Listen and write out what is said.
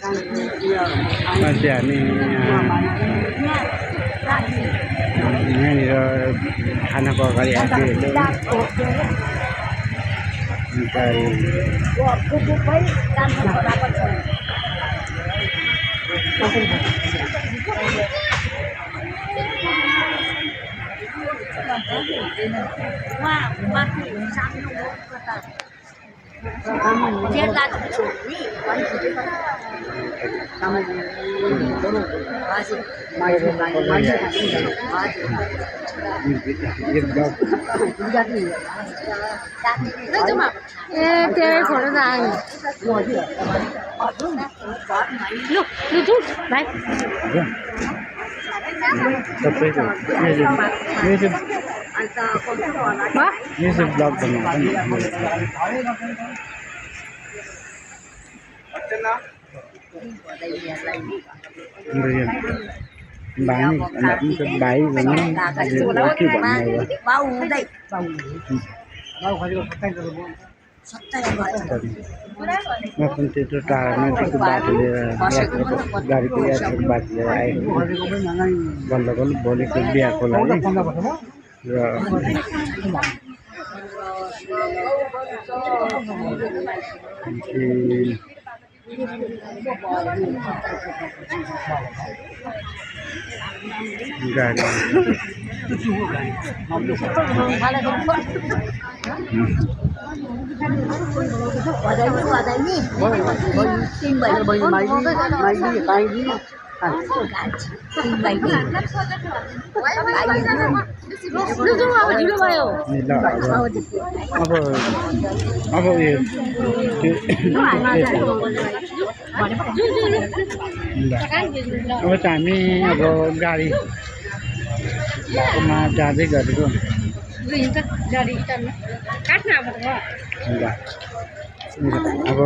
मान्छे हामी यहाँनिर खानाको अगाडि आइपुगेको तेरे फोटो आए लो लो भाई सबैको म्युजिक ब्लग भाइ म पनि त्यत्रो टाढा नजिकको बाटो लिएर गाडीको यात्राको बाटो लिएर आएको बल्ल बल्ल भोलिको बिहाको लागि र गाडी अब चाहिँ हामी अब गाडीमा जाँदै गरेको अब